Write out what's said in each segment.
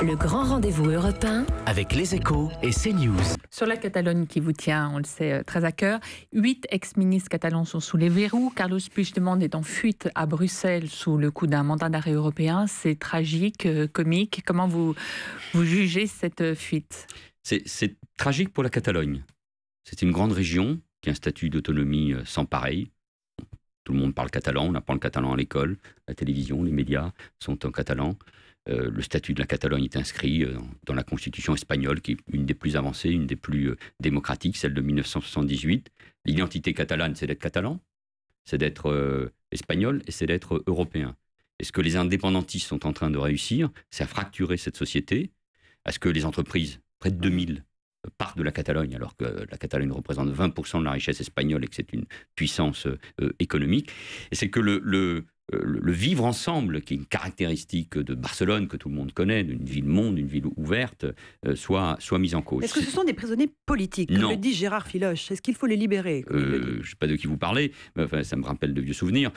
Le grand rendez-vous européen avec Les Échos et CNews. Sur la Catalogne qui vous tient, on le sait, très à cœur, 8 ex-ministres catalans sont sous les verrous. Carlos Puigdemont est en fuite à Bruxelles sous le coup d'un mandat d'arrêt européen. C'est tragique, comique. Comment vous jugez cette fuite ? C'est tragique pour la Catalogne. C'est une grande région qui a un statut d'autonomie sans pareil. Tout le monde parle catalan, on apprend le catalan à l'école, la télévision, les médias sont en catalan. Le statut de la Catalogne est inscrit dans la constitution espagnole, qui est une des plus avancées, une des plus démocratiques, celle de 1978. L'identité catalane, c'est d'être catalan, c'est d'être espagnol et c'est d'être européen. Et ce que les indépendantistes sont en train de réussir, c'est à fracturer cette société, à ce que les entreprises, près de 2000, partent de la Catalogne, alors que la Catalogne représente 20% de la richesse espagnole et que c'est une puissance économique. Et c'est que le vivre ensemble, qui est une caractéristique de Barcelone, que tout le monde connaît, d'une ville-monde, d'une ville ouverte, soit mise en cause. Est-ce que ce sont des prisonniers politiques, comme le dit Gérard Filoche? Est-ce qu'il faut les libérer je ne sais pas de qui vous parlez, mais enfin, ça me rappelle de vieux souvenirs.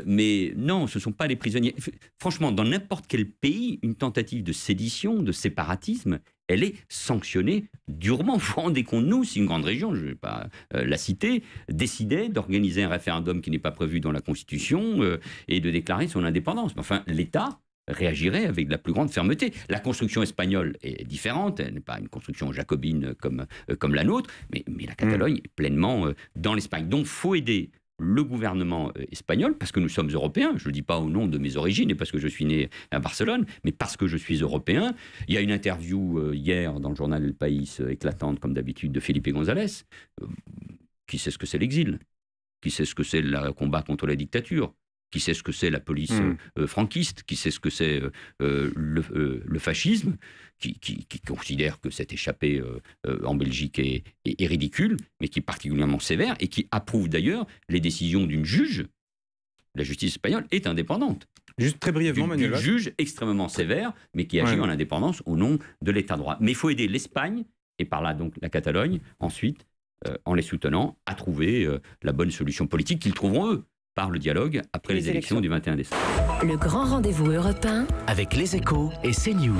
Mais non, ce ne sont pas des prisonniers. Franchement, dans n'importe quel pays, une tentative de sédition, de séparatisme, elle est sanctionnée durement. Vous vous rendez compte, nous, si une grande région, je ne vais pas la citer, décidait d'organiser un référendum qui n'est pas prévu dans la Constitution et de déclarer son indépendance. Enfin, l'État réagirait avec la plus grande fermeté. La construction espagnole est différente, elle n'est pas une construction jacobine comme la nôtre, mais la Catalogne est pleinement dans l'Espagne. Donc, il faut aider le gouvernement espagnol, parce que nous sommes européens, je ne le dis pas au nom de mes origines et parce que je suis né à Barcelone, mais parce que je suis européen. Il y a une interview hier dans le journal El País, éclatante comme d'habitude, de Felipe González, qui sait ce que c'est l'exil, qui sait ce que c'est le combat contre la dictature, qui sait ce que c'est la police franquiste, qui sait ce que c'est le fascisme, qui considère que cette échappée en Belgique est ridicule, mais qui est particulièrement sévère, et qui approuve d'ailleurs les décisions d'une juge. La justice espagnole est indépendante. Juste très brièvement, Manuel. D'une juge extrêmement sévère, mais qui agit en indépendance au nom de l'État de droit. Mais il faut aider l'Espagne, et par là donc la Catalogne, ensuite, en les soutenant, à trouver la bonne solution politique qu'ils trouveront eux, par le dialogue après les élections du 21 décembre. Le grand rendez-vous européen avec Les Échos et CNews.